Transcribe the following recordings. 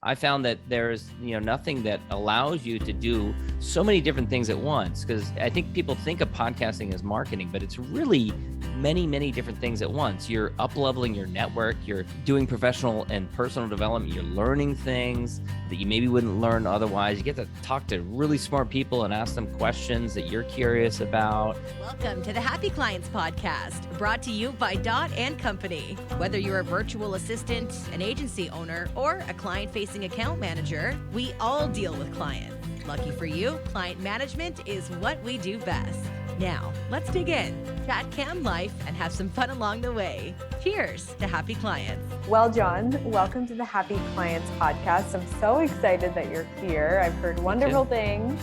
I found that there's, nothing that allows you to do so many different things at once. Because I think people think of podcasting as marketing, but it's really many, many different things at once. You're up-leveling your network, you're doing professional and personal development, you're learning things that you maybe wouldn't learn otherwise. You get to talk to really smart people and ask them questions that you're curious about. Welcome to the Happy Clients Podcast, brought to you by Dot & Company. Whether you're a virtual assistant, an agency owner, or a client-facing account manager, we all deal with clients. Lucky for you, client management is what we do best. Now, let's dig in, chat cam life, and have some fun along the way. Cheers to happy clients. Well, John, welcome to the Happy Clients Podcast. I'm so excited that you're here. I've heard wonderful things,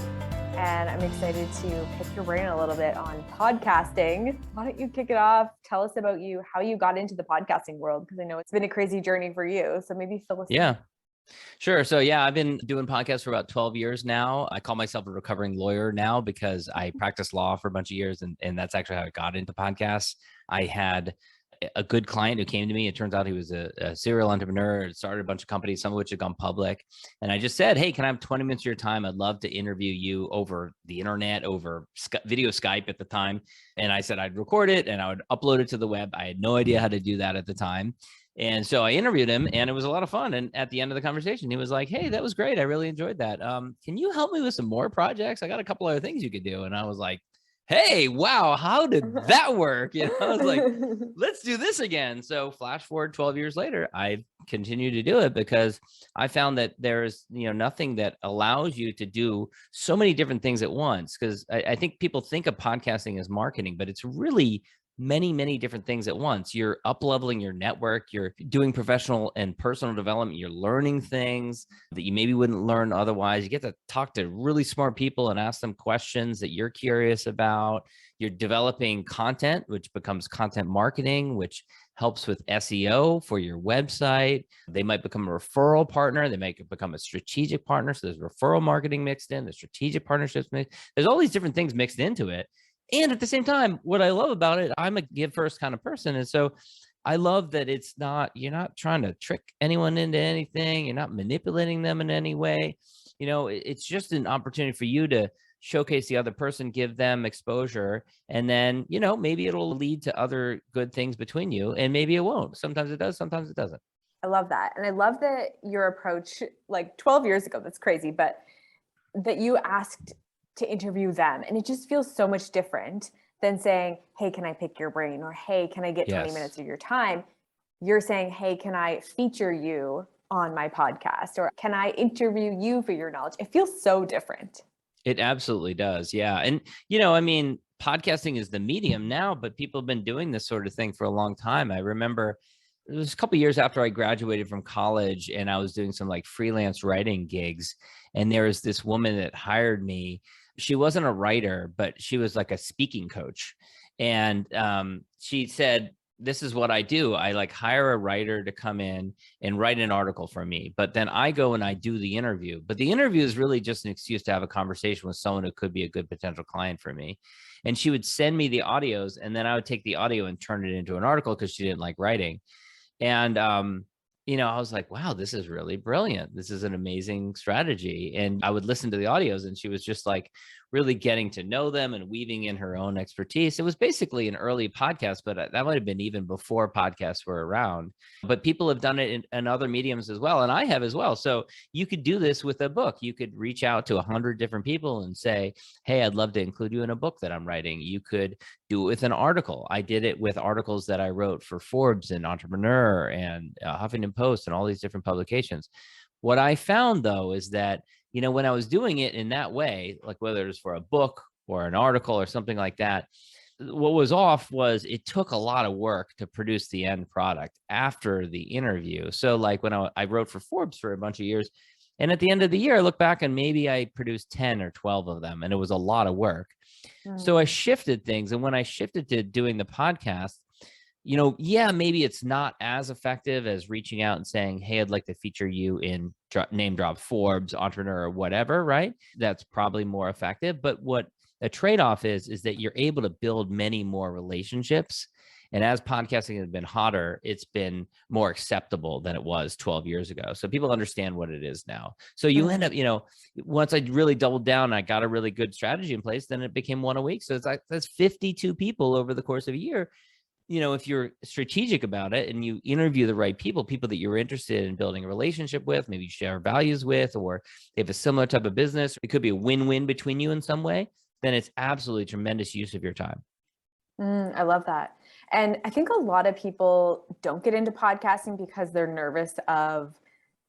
and I'm excited to pick your brain a little bit on podcasting. Why don't you kick it off? Tell us about you, how you got into the podcasting world, because I know it's been a crazy journey for you. So maybe fill us in. Yeah. Sure. So I've been doing podcasts for about 12 years now. I call myself a recovering lawyer now because I practiced law for a bunch of years, and that's actually how I got into podcasts. I had a good client who came to me. It turns out he was a serial entrepreneur, started a bunch of companies, some of which had gone public. And I just said, hey, can I have 20 minutes of your time? I'd love to interview you over the internet, over video Skype at the time. And I said I'd record it and I would upload it to the web. I had no idea how to do that at the time. And so I interviewed him and it was a lot of fun. And at the end of the conversation, he was like, hey, that was great. I really enjoyed that. Can you help me with some more projects? I got a couple other things you could do. And I was like, hey, wow, how did that work? I was like, let's do this again. So flash forward 12 years later, I continue to do it because I found that there's, nothing that allows you to do so many different things at once. Because I think people think of podcasting as marketing, but it's really many, many different things at once. You're up-leveling your network, you're doing professional and personal development, you're learning things that you maybe wouldn't learn otherwise. You get to talk to really smart people and ask them questions that you're curious about. You're developing content, which becomes content marketing, which helps with SEO for your website. They might become a referral partner. They might become a strategic partner. So there's referral marketing mixed in, the strategic partnerships mixed. There's all these different things mixed into it. And at the same time, what I love about it, I'm a give first kind of person. And so I love that you're not trying to trick anyone into anything. You're not manipulating them in any way. It's just an opportunity for you to showcase the other person, give them exposure. And then, maybe it'll lead to other good things between you. And maybe it won't. Sometimes it does. Sometimes it doesn't. I love that. And I love that your approach, like 12 years ago, that's crazy, but that you asked to interview them. And it just feels so much different than saying, hey, can I pick your brain? Or, hey, can I get 20 minutes of your time? You're saying, hey, can I feature you on my podcast? Or can I interview you for your knowledge? It feels so different. It absolutely does. Yeah. And, podcasting is the medium now, but people have been doing this sort of thing for a long time. I remember it was a couple of years after I graduated from college and I was doing some like freelance writing gigs. And there was this woman that hired me. She wasn't a writer, but she was like a speaking coach. And she said, this is what I do. I like hire a writer to come in and write an article for me. But then I go and I do the interview. But the interview is really just an excuse to have a conversation with someone who could be a good potential client for me. And she would send me the audios and then I would take the audio and turn it into an article because she didn't like writing. And, I was like, wow, this is really brilliant. This is an amazing strategy. And I would listen to the audios and she was just like really getting to know them and weaving in her own expertise. It was basically an early podcast, but that might have been even before podcasts were around. But people have done it in other mediums as well. And I have as well. So you could do this with a book. You could reach out to 100 different people and say, hey, I'd love to include you in a book that I'm writing. You could do it with an article. I did it with articles that I wrote for Forbes and Entrepreneur and Huffington Post and all these different publications. What I found though, is that, when I was doing it in that way, like whether it was for a book or an article or something like that, what was off was it took a lot of work to produce the end product after the interview. So like when I wrote for Forbes for a bunch of years, and at the end of the year, I look back and maybe I produced 10 or 12 of them, and it was a lot of work. So I shifted things. And when I shifted to doing the podcast, maybe it's not as effective as reaching out and saying, hey, I'd like to feature you in name drop Forbes, Entrepreneur, or whatever, right? That's probably more effective. But what a trade-off is that you're able to build many more relationships And as podcasting has been hotter, it's been more acceptable than it was 12 years ago. So people understand what it is now. So you end up, once I really doubled down, I got a really good strategy in place, then it became one a week. So it's like, that's 52 people over the course of a year. If you're strategic about it and you interview the right people that you're interested in building a relationship with, maybe you share values with, or they have a similar type of business, it could be a win-win between you in some way, then it's absolutely tremendous use of your time. I love that. And I think a lot of people don't get into podcasting because they're nervous of,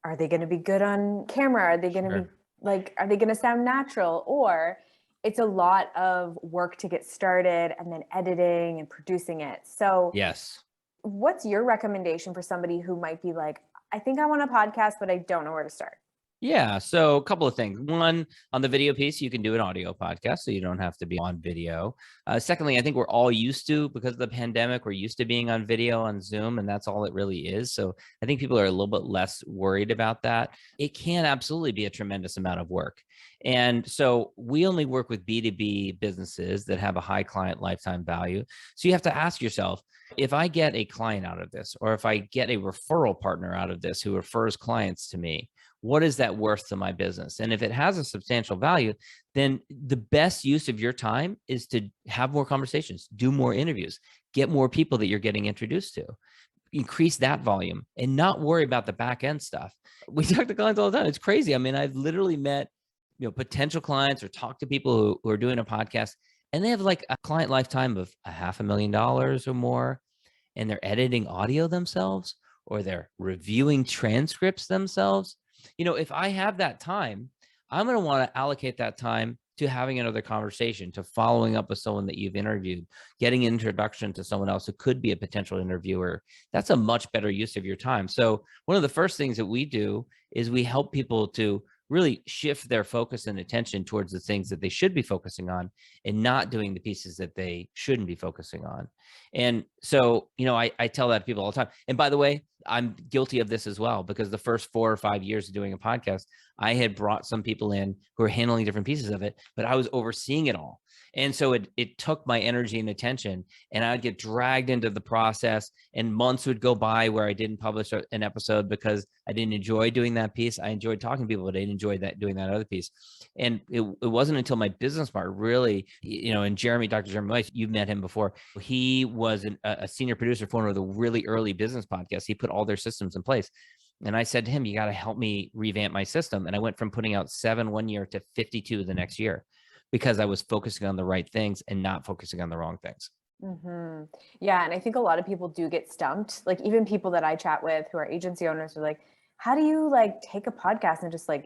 are they going to be good on camera? Are they going to be like, are they going to sound natural? Or it's a lot of work to get started and then editing and producing it. So yes. What's your recommendation for somebody who might be like, I think I want a podcast, but I don't know where to start? Yeah. So a couple of things. One, on the video piece, you can do an audio podcast, so you don't have to be on video. Secondly, I think we're all used to, because of the pandemic, we're used to being on video on Zoom, and that's all it really is. So I think people are a little bit less worried about that. It can absolutely be a tremendous amount of work. And so we only work with B2B businesses that have a high client lifetime value. So you have to ask yourself, if I get a client out of this, or if I get a referral partner out of this who refers clients to me, what is that worth to my business? And if it has a substantial value, then the best use of your time is to have more conversations, do more interviews, get more people that you're getting introduced to, increase that volume, and not worry about the back end stuff. We talk to clients all the time. It's crazy. I mean, I've literally met, potential clients or talked to people who are doing a podcast, and they have like a client lifetime of $500,000 or more, and they're editing audio themselves, or they're reviewing transcripts themselves. If I have that time, I'm going to want to allocate that time to having another conversation, to following up with someone that you've interviewed, getting an introduction to someone else who could be a potential interviewer. That's a much better use of your time. So one of the first things that we do is we help people to really shift their focus and attention towards the things that they should be focusing on, and not doing the pieces that they shouldn't be focusing on. And so, I tell that to people all the time. And by the way, I'm guilty of this as well, because the first 4 or 5 years of doing a podcast, I had brought some people in who are handling different pieces of it, but I was overseeing it all. And so it took my energy and attention, and I'd get dragged into the process, and months would go by where I didn't publish an episode because I didn't enjoy doing that piece. I enjoyed talking to people, but I didn't enjoy doing that other piece. And it wasn't until my business partner really, and Dr. Jeremy Weiss, you've met him before. He was a senior producer for one of the really early business podcasts. He put all their systems in place. And I said to him, you got to help me revamp my system. And I went from putting out 7 one year to 52 the next year, because I was focusing on the right things and not focusing on the wrong things. Mm-hmm. Yeah. And I think a lot of people do get stumped. Like, even people that I chat with who are agency owners are like, how do you take a podcast and just look,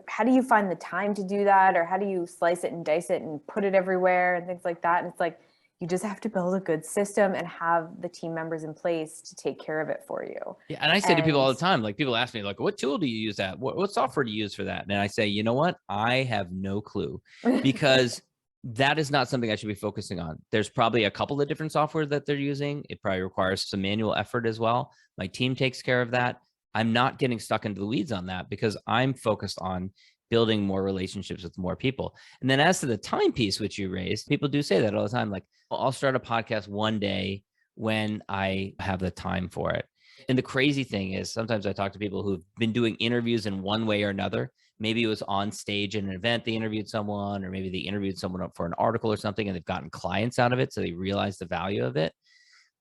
how do you find the time to do that? Or how do you slice it and dice it and put it everywhere and things like that? And it's like, you just have to build a good system and have the team members in place to take care of it for you. Yeah. And I say to people all the time, people ask me what tool do you use that? What software do you use for that? And I say, you know what? I have no clue, because that is not something I should be focusing on. There's probably a couple of different software that they're using. It probably requires some manual effort as well. My team takes care of that. I'm not getting stuck into the weeds on that, because I'm focused on building more relationships with more people. And then as to the time piece, which you raised, people do say that all the time. I'll start a podcast one day when I have the time for it. And the crazy thing is, sometimes I talk to people who've been doing interviews in one way or another. Maybe it was on stage at an event, they interviewed someone, or maybe they interviewed someone up for an article or something, and they've gotten clients out of it, so they realize the value of it.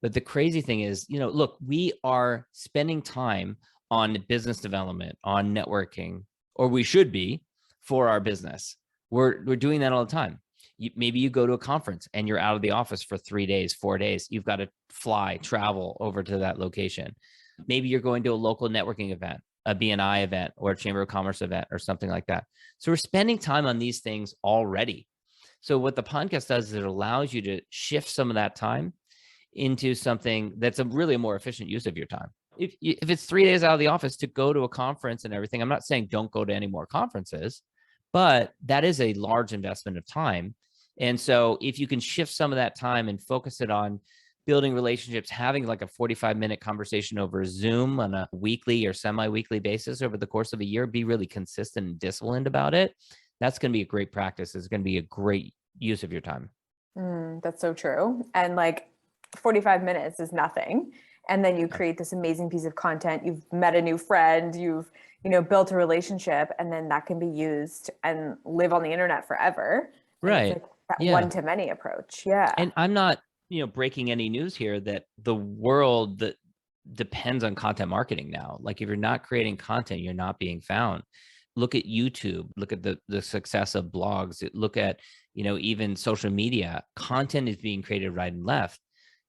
But the crazy thing is, look, we are spending time on business development, on networking, or we should be, for our business. We're doing that all the time. Maybe you go to a conference and you're out of the office for 3 days, 4 days. You've got to travel over to that location. Maybe you're going to a local networking event, a BNI event, or a Chamber of Commerce event, or something like that. So we're spending time on these things already. So what the podcast does is it allows you to shift some of that time into something that's really a more efficient use of your time. If it's 3 days out of the office to go to a conference and everything, I'm not saying don't go to any more conferences, but that is a large investment of time. And so if you can shift some of that time and focus it on building relationships, having a 45-minute conversation over Zoom on a weekly or semi-weekly basis over the course of a year, be really consistent and disciplined about it, that's going to be a great practice. It's going to be a great use of your time. That's so true. And 45 minutes is nothing. And then you create this amazing piece of content. You've met a new friend, you've, built a relationship, and then that can be used and live on the internet forever. And it's Right. like that Yeah. one-to-many approach. Yeah. And I'm not, breaking any news here that the world that depends on content marketing now. Like if you're not creating content, you're not being found. Look at YouTube, look at the success of blogs, look at, even social media. Content is being created right and left.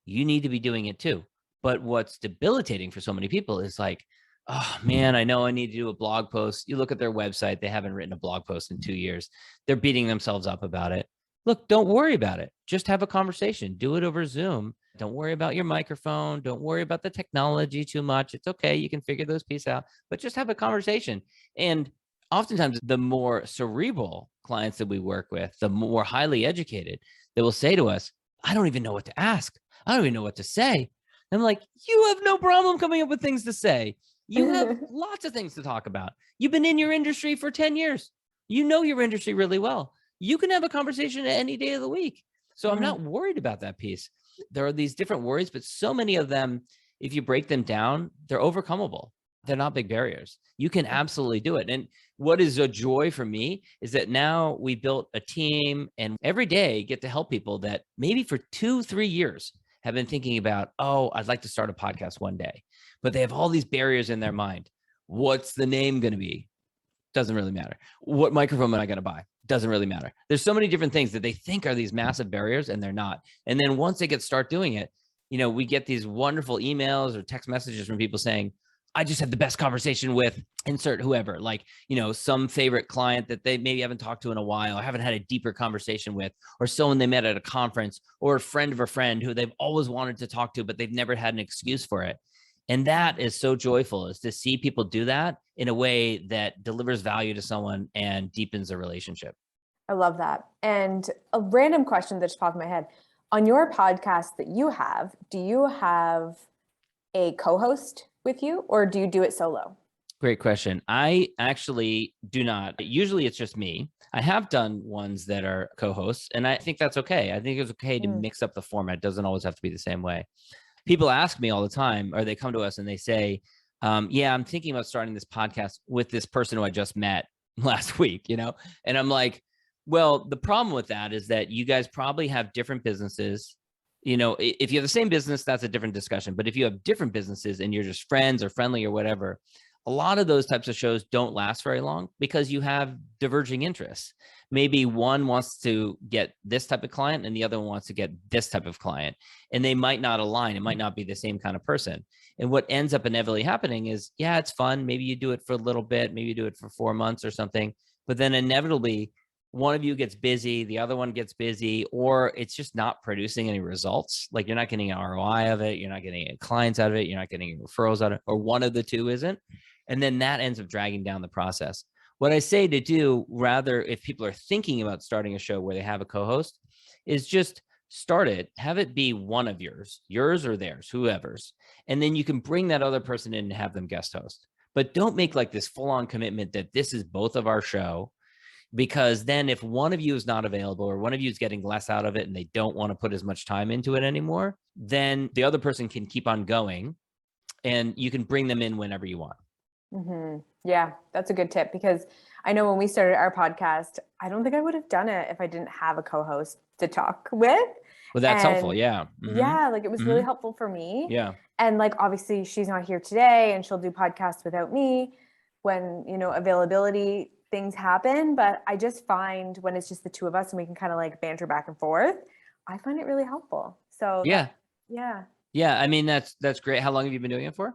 You need to be doing it too. But what's debilitating for so many people is like, oh man, I know I need to do a blog post. You look at their website, they haven't written a blog post in 2 years. They're beating themselves up about it. Look, don't worry about it. Just have a conversation. Do it over Zoom. Don't worry about your microphone. Don't worry about the technology too much. It's okay. You can figure those pieces out, but just have a conversation. And oftentimes, the more cerebral clients that we work with, the more highly educated, they will say to us, I don't even know what to ask. I don't even know what to say. And I'm like, you have no problem coming up with things to say. You have lots of things to talk about. You've been in your industry for 10 years. You know your industry really well. You can have a conversation any day of the week. So I'm not worried about that piece. There are these different worries, but so many of them, if you break them down, they're overcomable. They're not big barriers. You can absolutely do it. And what is a joy for me is that now we built a team and every day get to help people that maybe for 2-3 years have been thinking about, oh, I'd like to start a podcast one day, but they have all these barriers in their mind. What's the name going to be? Doesn't really matter. What microphone am I going to buy? Doesn't really matter. There's so many different things that they think are these massive start and they're not. And then once they start doing it, we get these wonderful emails or text messages from people saying, I just had the best conversation with insert whoever, like, some favorite client that they maybe haven't talked to in a while, or haven't had a deeper conversation with, or someone they met at a conference, or a friend of a friend who they've always wanted to talk to, but they've never had an excuse for it. And that is so joyful, is to see people do that in a way that delivers value to someone and deepens a relationship. I love that. And a random question that just popped in my head. On your podcast that you have, do you have a co-host with you or do you do it solo? Great question. I actually do not. Usually it's just me. I have done ones that are co-hosts, and I think that's okay. I think it's okay to mix up the format. It doesn't always have to be the same way. People ask me all the time, or they come to us and they say, yeah, I'm thinking about starting this podcast with this person who I just met last week, and I'm like, well, the problem with that is that you guys probably have different businesses. If you have the same business, that's a different discussion. But if you have different businesses and you're just friends or friendly or whatever, a lot of those types of shows don't last very long because you have diverging interests. Maybe one wants to get this type of client and the other one wants to get this type of client, and they might not align. It might not be the same kind of person. And what ends up inevitably happening is, yeah, it's fun. Maybe you do it for a little bit, maybe you do it for 4 months or something, but then inevitably one of you gets busy, the other one gets busy, or it's just not producing any results. Like you're not getting an ROI of it. You're not getting any clients out of it. You're not getting any referrals out of it, or one of the two isn't. And then that ends up dragging down the process. What I say to do, rather, if people are thinking about starting a show where they have a co-host, is just start it, have it be one of yours or theirs, whoever's. And then you can bring that other person in and have them guest host. But don't make like this full-on commitment that this is both of our show, because then if one of you is not available or one of you is getting less out of it and they don't want to put as much time into it anymore, then the other person can keep on going and you can bring them in whenever you want. Mm-hmm. Yeah, that's a good tip, because I know when we started our podcast, I don't think I would have done it if I didn't have a co-host to talk with. Well, that's helpful. Yeah. Mm-hmm. Yeah. Like it was really helpful for me. Yeah. And like, obviously she's not here today and she'll do podcasts without me when, availability things happen. But I just find when it's just the two of us and we can kind of like banter back and forth, I find it really helpful. So yeah. Yeah. I mean, that's great. How long have you been doing it for?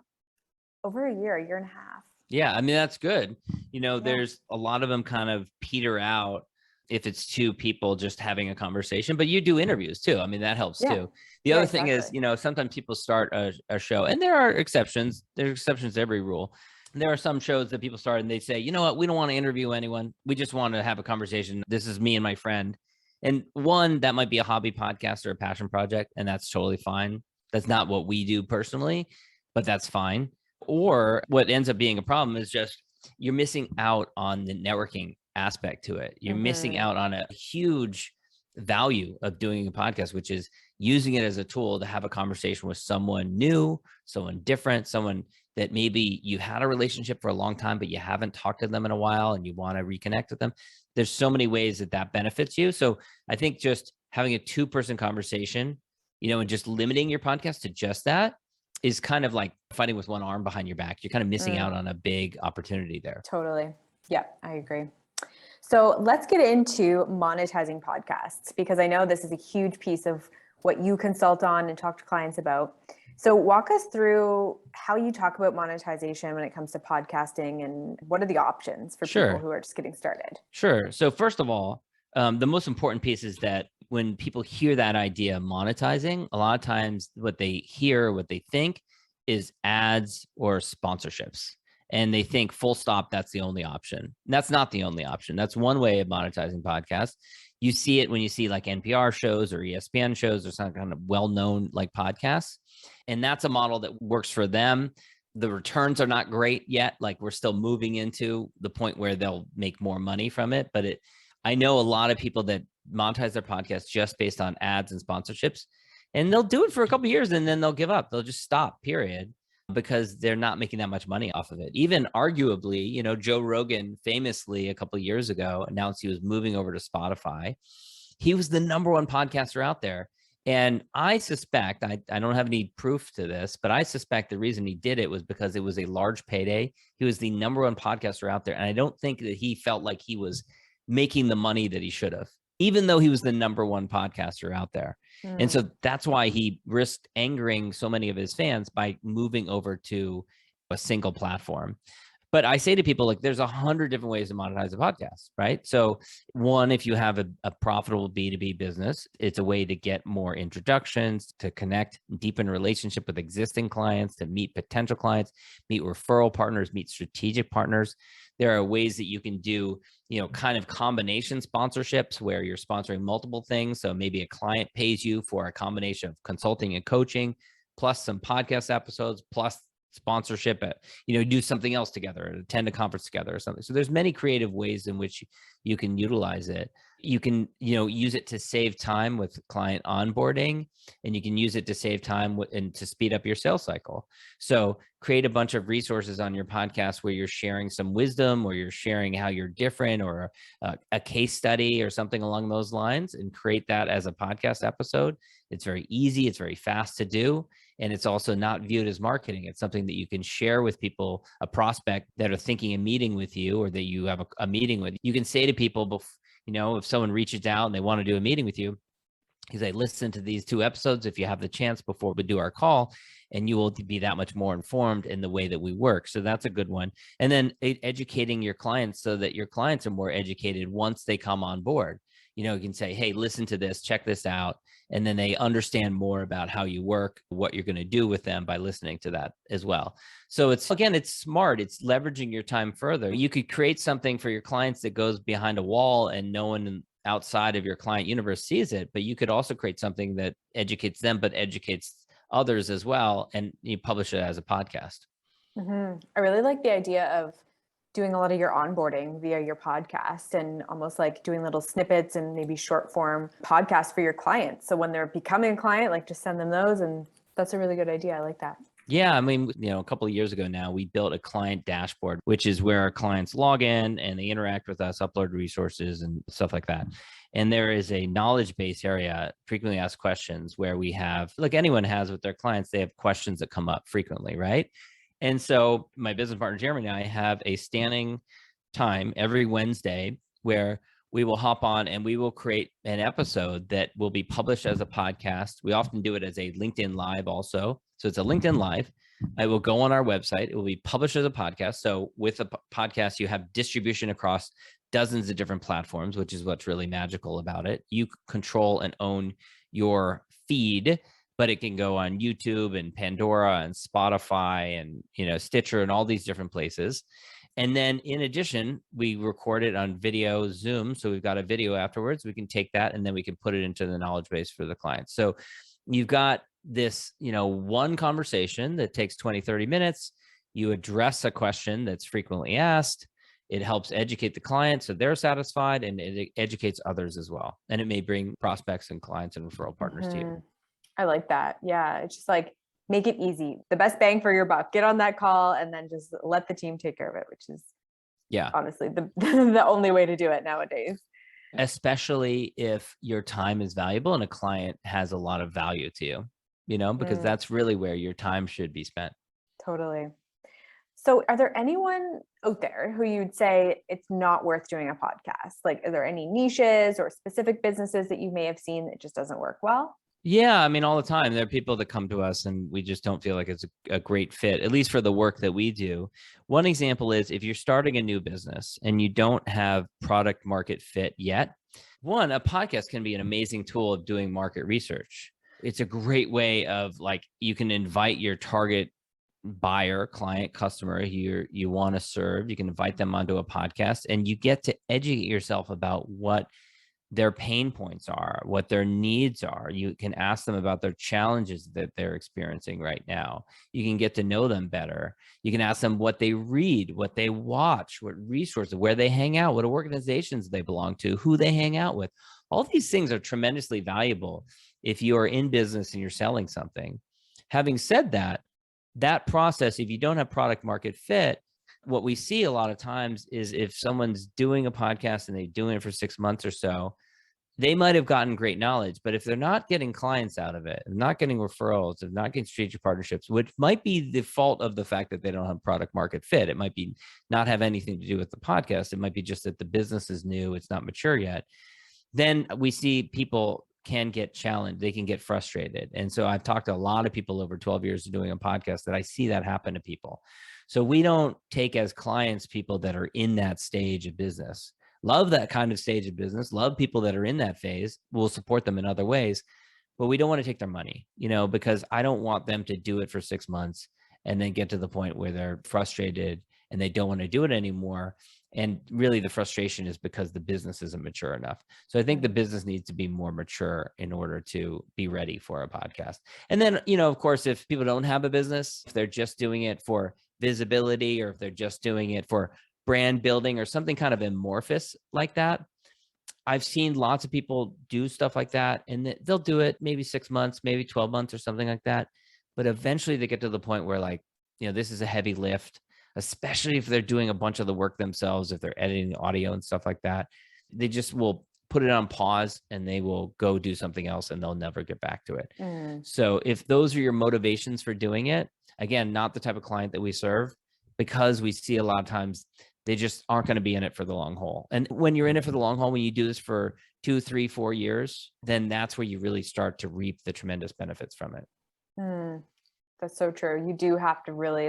Over a year and a half. Yeah. I mean, that's good. There's a lot of them kind of peter out if it's two people just having a conversation, but you do interviews too. I mean, that helps too. The other thing is, sometimes people start a show, and there are exceptions. There's exceptions to every rule. And there are some shows that people start and they say, you know what, we don't want to interview anyone. We just want to have a conversation. This is me and my friend. And one, that might be a hobby podcast or a passion project, and that's totally fine. That's not what we do personally, but that's fine. Or what ends up being a problem is just you're missing out on the networking aspect to it. You're missing out on a huge value of doing a podcast, which is using it as a tool to have a conversation with someone new, someone different, someone that maybe you had a relationship for a long time, but you haven't talked to them in a while and you want to reconnect with them. There's so many ways that that benefits you. So I think just having a 2-person conversation, and just limiting your podcast to just that is kind of like fighting with one arm behind your back. You're kind of missing out on a big opportunity there. Totally. Yeah, I agree. So let's get into monetizing podcasts, because I know this is a huge piece of what you consult on and talk to clients about. So walk us through how you talk about monetization when it comes to podcasting, and what are the options for people who are just getting started? Sure. So first of all, the most important piece is that when people hear that idea of monetizing, a lot of times what they hear, what they think is ads or sponsorships. And they think full stop, that's the only option. That's not the only option. That's one way of monetizing podcasts. You see it when you see like NPR shows or ESPN shows or some kind of well-known like podcasts. And that's a model that works for them. The returns are not great yet. Like we're still moving into the point where they'll make more money from it. But I know a lot of people that monetize their podcasts just based on ads and sponsorships, and they'll do it for a couple of years and then they'll give up. They'll just stop, period, because they're not making that much money off of it. Even arguably, Joe Rogan famously a couple of years ago announced he was moving over to Spotify. He was the #1 podcaster out there. And I suspect, I don't have any proof to this, but I suspect the reason he did it was because it was a large payday. He was the #1 podcaster out there. And I don't think that he felt like he was making the money that he should have, even though he was the #1 podcaster out there. And so that's why he risked angering so many of his fans by moving over to a single platform. But I say to people, like, there's 100 different ways to monetize a podcast, right? So one, if you have a profitable B2B business, it's a way to get more introductions, to connect, deepen relationship with existing clients, to meet potential clients, meet referral partners, meet strategic partners. There are ways that you can do, kind of combination sponsorships where you're sponsoring multiple things. So maybe a client pays you for a combination of consulting and coaching, plus some podcast episodes, plus sponsorship at, do something else together, attend a conference together or something. So there's many creative ways in which you can utilize it. You can, use it to save time with client onboarding, and you can use it to save time and to speed up your sales cycle. So create a bunch of resources on your podcast where you're sharing some wisdom, or you're sharing how you're different, or a case study or something along those lines, and create that as a podcast episode. It's very easy. It's very fast to do. And it's also not viewed as marketing. It's something that you can share with people, a prospect that are thinking of meeting with you, or that you have a meeting with. You can say to people, if someone reaches out and they want to do a meeting with you, you say, listen to these 2 episodes if you have the chance before we do our call, and you will be that much more informed in the way that we work. So that's a good one. And then educating your clients so that your clients are more educated once they come on board. You can say, hey, listen to this, check this out. And then they understand more about how you work, what you're going to do with them by listening to that as well. So it's smart. It's leveraging your time further. You could create something for your clients that goes behind a wall and no one outside of your client universe sees it, but you could also create something that educates them, but educates others as well. And you publish it as a podcast. I really like the idea of doing a lot of your onboarding via your podcast, and almost like doing little snippets and maybe short form podcasts for your clients. So when they're becoming a client, like just send them those. And that's a really good idea. I like that. Yeah. I mean, a couple of years ago now, we built a client dashboard, which is where our clients log in and they interact with us, upload resources and stuff like that. And there is a knowledge base area, frequently asked questions, where we have, like anyone has with their clients, they have questions that come up frequently, right? And so my business partner, Jeremy, and I have a standing time every Wednesday where we will hop on and we will create an episode that will be published as a podcast. We often do it as a LinkedIn Live also. So it's a LinkedIn Live. I will go on our website. It will be published as a podcast. So with a podcast, you have distribution across dozens of different platforms, which is what's really magical about it. You control and own your feed, but it can go on YouTube and Pandora and Spotify and, Stitcher and all these different places. And then in addition, we record it on video Zoom. So we've got a video afterwards. We can take that and then we can put it into the knowledge base for the client. So you've got this, one conversation that takes 20, 30 minutes. You address a question that's frequently asked. It helps educate the client so they're satisfied, and it educates others as well. And it may bring prospects and clients and referral partners to you. I like that. Yeah. It's just like, make it easy. The best bang for your buck. Get on that call and then just let the team take care of it, which is honestly the only way to do it nowadays. Especially if your time is valuable and a client has a lot of value to you, because that's really where your time should be spent. Totally. So are there anyone out there who you'd say it's not worth doing a podcast? Like, are there any niches or specific businesses that you may have seen that just doesn't work well? Yeah, I mean, all the time. There are people that come to us and we just don't feel like it's a great fit, at least for the work that we do. One example is if you're starting a new business and you don't have product market fit yet, a podcast can be an amazing tool of doing market research. It's a great way of you can invite your target buyer, client, customer who you want to serve. You can invite them onto a podcast and you get to educate yourself about what their pain points are, what their needs are. You can ask them about their challenges that they're experiencing right now. You can get to know them better. You can ask them what they read, what they watch, what resources, where they hang out, what organizations they belong to, who they hang out with. All these things are tremendously valuable if you are in business and you're selling something. Having said that process, if you don't have product market fit, what we see a lot of times is if someone's doing a podcast and they're doing it for 6 months or so, they might have gotten great knowledge, but if they're not getting clients out of it, not getting referrals, and not getting strategic partnerships, which might be the fault of the fact that they don't have product market fit. It might be not have anything to do with the podcast. It might be just that the business is new. It's not mature yet. Then we see people can get challenged. They can get frustrated. And so I've talked to a lot of people over 12 years of doing a podcast that I see that happen to people. So we don't take as clients people that are in that stage of business. Love that kind of stage of business. Love people that are in that phase. We'll support them in other ways, but we don't want to take their money, because I don't want them to do it for 6 months and then get to the point where they're frustrated and they don't want to do it anymore. And really the frustration is because the business isn't mature enough. So I think the business needs to be more mature in order to be ready for a podcast. And then, of course, if people don't have a business, if they're just doing it for visibility, or if they're just doing it for brand building or something kind of amorphous like that, I've seen lots of people do stuff like that, and they'll do it maybe 6 months, maybe 12 months or something like that. But eventually they get to the point where this is a heavy lift, especially if they're doing a bunch of the work themselves, if they're editing the audio and stuff like that. They just will put it on pause and they will go do something else and they'll never get back to it. So if those are your motivations for doing it, again, not the type of client that we serve, because we see a lot of times they just aren't going to be in it for the long haul. And when you're in it for the long haul, when you do this for 2, 3, 4 years, then that's where you really start to reap the tremendous benefits from it. That's so true. You do have to really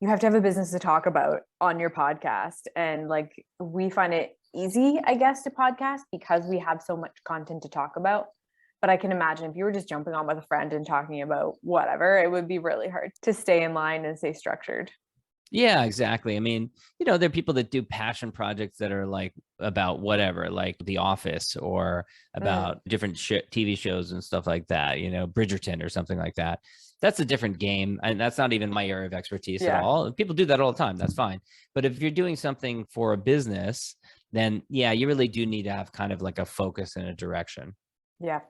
you have to have a business to talk about on your podcast. And we find it easy, I guess, to podcast because we have so much content to talk about. But I can imagine if you were just jumping on with a friend and talking about whatever, it would be really hard to stay in line and stay structured. Yeah, exactly. I mean, there are people that do passion projects that are about whatever, like The Office, or about different TV shows and stuff like that, Bridgerton or something like that. That's a different game. And that's not even my area of expertise at all. People do that all the time. That's fine. But if you're doing something for a business, then you really do need to have kind of a focus and a direction. Yeah.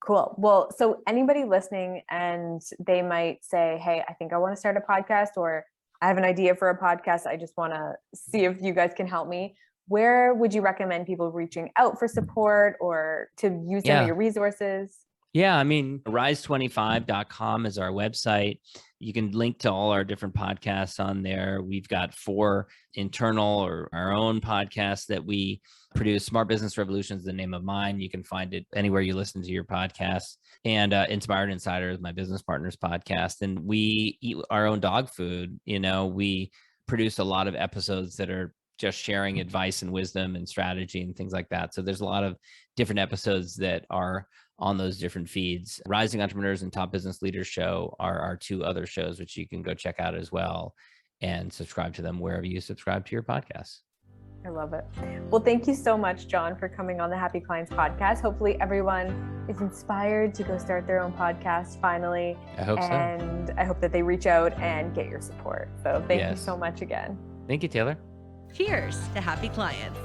Cool. Well, so anybody listening and they might say, hey, I think I want to start a podcast, or I have an idea for a podcast. I just want to see if you guys can help me. Where would you recommend people reaching out for support or to use some of your resources? Yeah, I mean, rise25.com is our website. You can link to all our different podcasts on there. We've got 4 internal or our own podcasts that we produce. Smart Business Revolution is the name of mine. You can find it anywhere you listen to your podcasts. And Inspired Insider is my business partner's podcast. And we eat our own dog food. We produce a lot of episodes that are just sharing advice and wisdom and strategy and things like that. So there's a lot of different episodes that are on those different feeds. Rising Entrepreneurs and Top Business Leaders Show are our 2 other shows, which you can go check out as well and subscribe to them wherever you subscribe to your podcasts. I love it. Well, thank you so much, John, for coming on the Happy Clients podcast. Hopefully everyone is inspired to go start their own podcast finally. I hope so. And I hope that they reach out and get your support. So thank you so much again. Thank you, Taylor. Cheers to happy clients.